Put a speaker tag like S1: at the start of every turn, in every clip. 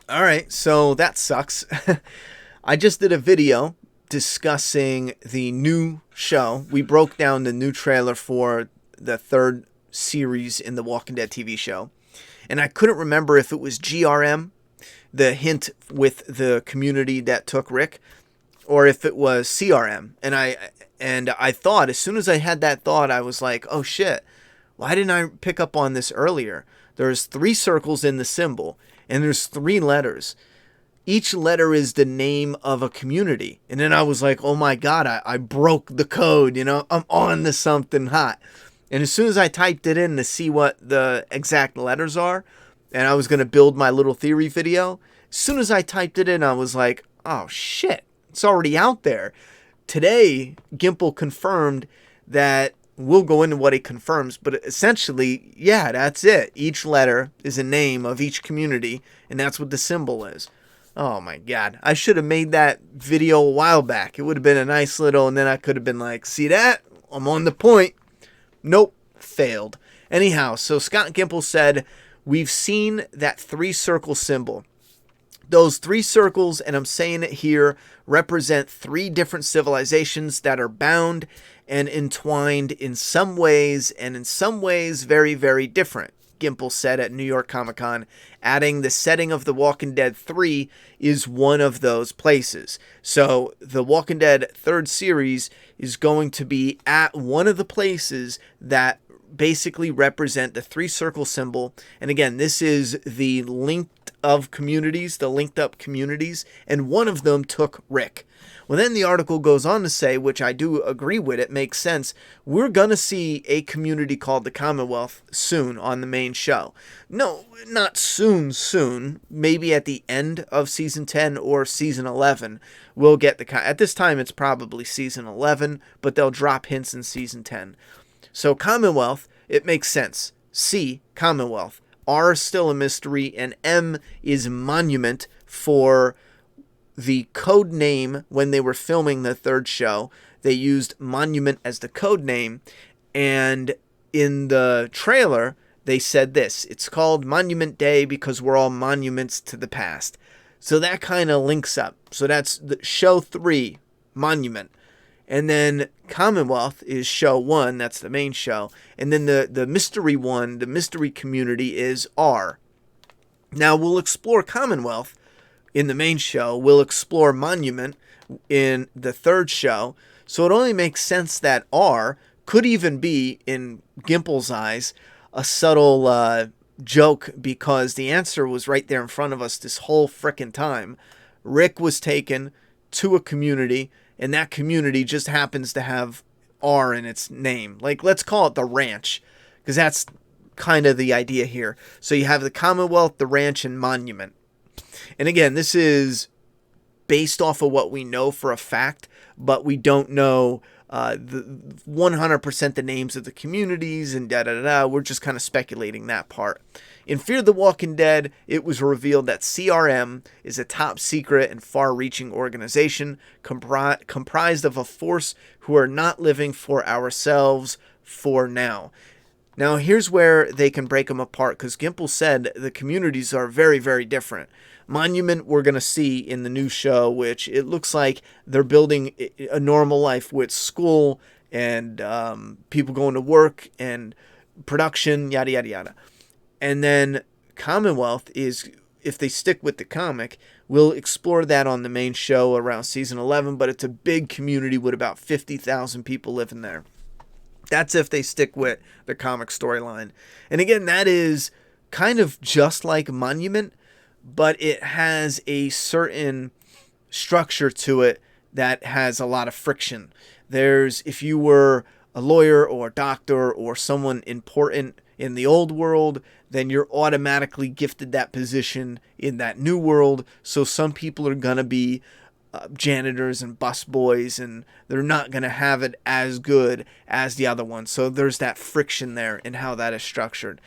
S1: All right, so that sucks. I just did a video discussing the new show. We broke down the new trailer for the third series in the Walking Dead TV show. And I couldn't remember if it was GRM, the hint with the community that took Rick, or if it was CRM. And I thought, as soon as I had that thought, I was like, "Oh shit. Why didn't I pick up on this earlier?" There's 3 circles in the symbol and there's 3 letters. Each letter is the name of a community. And then I was like, oh my God, I broke the code, I'm on to something hot. And as soon as I typed it in to see what the exact letters are, and I was going to build my little theory video, as soon as I typed it in, I was like, oh shit, it's already out there. Today, Gimple confirmed that we'll go into what he confirms, but essentially, yeah, that's it. Each letter is a name of each community, and that's what the symbol is. Oh my God. I should have made that video a while back. It would have been a nice little, and then I could have been like, see that? I'm on the point. Nope. Failed. Anyhow, so Scott Gimple said, we've seen that 3-circle symbol. Those 3 circles, and I'm saying it here, represent 3 different civilizations that are bound and entwined in some ways, and in some ways very, very different. Gimple said at New York Comic Con, adding the setting of The Walking Dead 3 is one of those places. So The Walking Dead third series is going to be at one of the places that basically represent the 3-circle symbol. And again, this is the linked up communities, and one of them took Rick. Well, then the article goes on to say, which I do agree with, it makes sense, we're going to see a community called the Commonwealth soon on the main show. No, not soon. Maybe at the end of season 10 or season 11, we'll get at this time it's probably season 11, but they'll drop hints in season 10. So Commonwealth, it makes sense. C, Commonwealth. R is still a mystery, and M is monument for the code name. When they were filming the third show, they used monument as the code name, and in the trailer they said this: it's called Monument Day because we're all monuments to the past. So that kind of links up. So that's the show 3, Monument. And then Commonwealth is show 1, that's the main show. And then the mystery one, the mystery community, is R. Now we'll explore Commonwealth in the main show. We'll explore Monument in the third show. So it only makes sense that R could even be, in Gimple's eyes, a subtle joke, because the answer was right there in front of us this whole frickin' time. Rick was taken to a community, and that community just happens to have R in its name. Like, let's call it the ranch, because that's kind of the idea here. So you have the Commonwealth, the ranch, and Monument. And again, this is based off of what we know for a fact, but we don't know the 100% the names of the communities and da-da-da-da. We're just kind of speculating that part. In Fear the Walking Dead, it was revealed that CRM is a top secret and far-reaching organization comprised of a force who are not living for ourselves for now. Now, here's where they can break them apart, because Gimple said the communities are very, very different. Monument we're going to see in the new show, which it looks like they're building a normal life with school and people going to work and production, yada, yada, yada. And then Commonwealth is, if they stick with the comic, we'll explore that on the main show around season 11, but it's a big community with about 50,000 people living there. That's if they stick with the comic storyline. And again, that is kind of just like Monument, but it has a certain structure to it that has a lot of friction. If you were a lawyer or a doctor or someone important in the old world, then you're automatically gifted that position in that new world. So some people are going to be janitors and busboys, and they're not going to have it as good as the other one. So there's that friction there in how that is structured.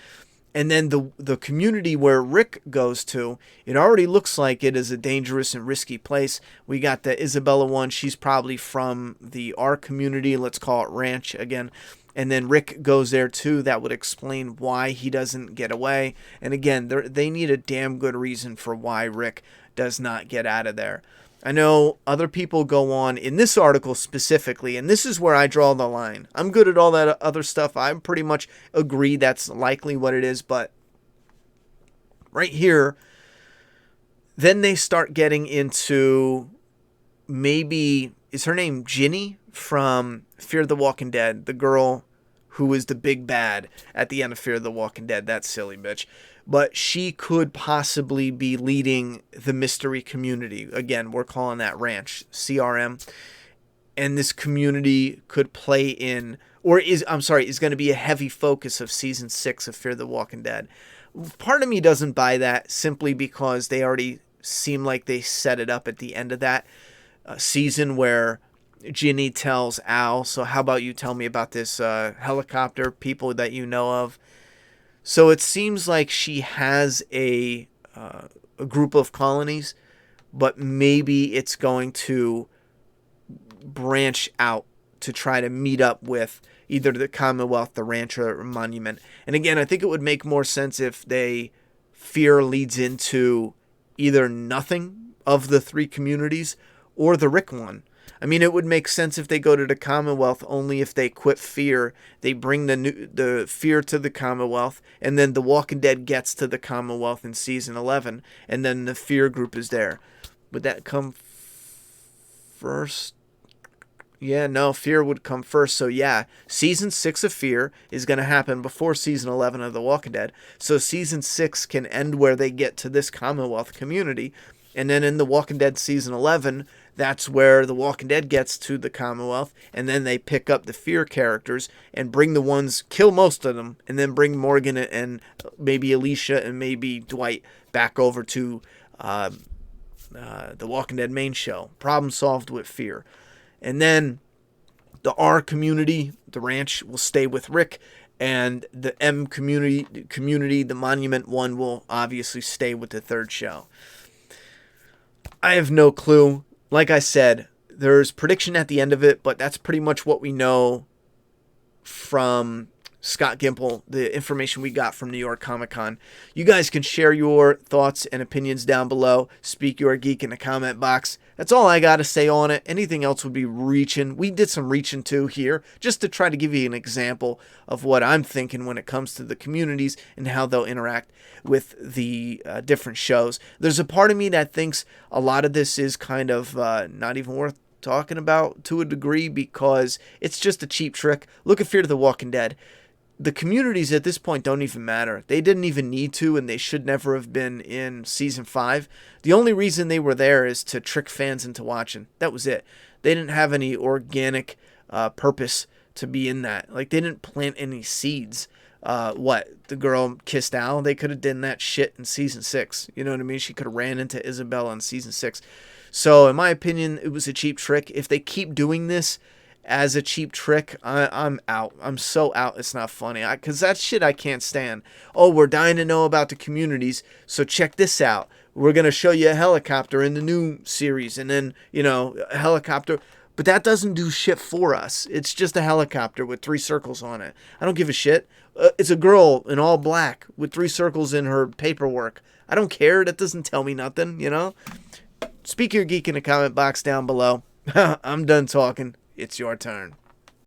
S1: And then the community where Rick goes to, it already looks like it is a dangerous and risky place. We got the Isabella one. She's probably from the R community. Let's call it Ranch again. and then Rick goes there too. That would explain why he doesn't get away. And again, they need a damn good reason for why Rick does not get out of there. I know other people go on in this article specifically, and this is where I draw the line. I'm good at all that other stuff. I pretty much agree that's likely what it is, but right here, then they start getting into maybe, is her name Ginny from Fear the Walking Dead, the girl who is the big bad at the end of Fear the Walking Dead, that silly bitch. But she could possibly be leading the mystery community. Again, we're calling that ranch, CRM. And this community could play in, or is going to be a heavy focus of season 6 of Fear the Walking Dead. Part of me doesn't buy that simply because they already seem like they set it up at the end of that season where Ginny tells Al, so how about you tell me about this helicopter, people that you know of. So it seems like she has a group of colonies, but maybe it's going to branch out to try to meet up with either the Commonwealth, the ranch, or Monument. And again, I think it would make more sense if Fear leads into either nothing of the 3 communities or the Rick one. I mean, it would make sense if they go to the Commonwealth only if they quit Fear. They bring the Fear to the Commonwealth, and then The Walking Dead gets to the Commonwealth in season 11, and then the Fear group is there. Would that come first? Yeah, no, Fear would come first. So yeah, season 6 of Fear is going to happen before season 11 of The Walking Dead. So season 6 can end where they get to this Commonwealth community. And then in The Walking Dead season 11, that's where The Walking Dead gets to the Commonwealth. And then they pick up the Fear characters and bring the ones, kill most of them, and then bring Morgan and maybe Alicia and maybe Dwight back over to The Walking Dead main show. Problem solved with Fear. And then the R community, the ranch, will stay with Rick. And the M community, the Monument one, will obviously stay with the 3rd show. I have no clue. Like I said, there's prediction at the end of it, but that's pretty much what we know from Scott Gimple, the information we got from New York Comic Con. You guys can share your thoughts and opinions down below. Speak your geek in the comment box. That's all I got to say on it. Anything else would be reaching. We did some reaching too here, just to try to give you an example of what I'm thinking when it comes to the communities and how they'll interact with the different shows. There's a part of me that thinks a lot of this is kind of not even worth talking about to a degree because it's just a cheap trick. Look at Fear the Walking Dead. The communities at this point don't even matter. They didn't even need to, and they should never have been in season 5. The only reason they were there is to trick fans into watching. That was it. They didn't have any organic purpose to be in that. Like, they didn't plant any seeds. The girl kissed Al? They could have done that shit in season 6. You know what I mean? She could have ran into Isabella in season 6. So, in my opinion, it was a cheap trick. If they keep doing this as a cheap trick, I'm out. I'm so out, it's not funny. Because that shit I can't stand. Oh, we're dying to know about the communities, so check this out. We're going to show you a helicopter in the new series, and then, a helicopter. But that doesn't do shit for us. It's just a helicopter with 3 circles on it. I don't give a shit. It's a girl in all black with 3 circles in her paperwork. I don't care. That doesn't tell me nothing, Speak your geek in the comment box down below. I'm done talking. It's your turn.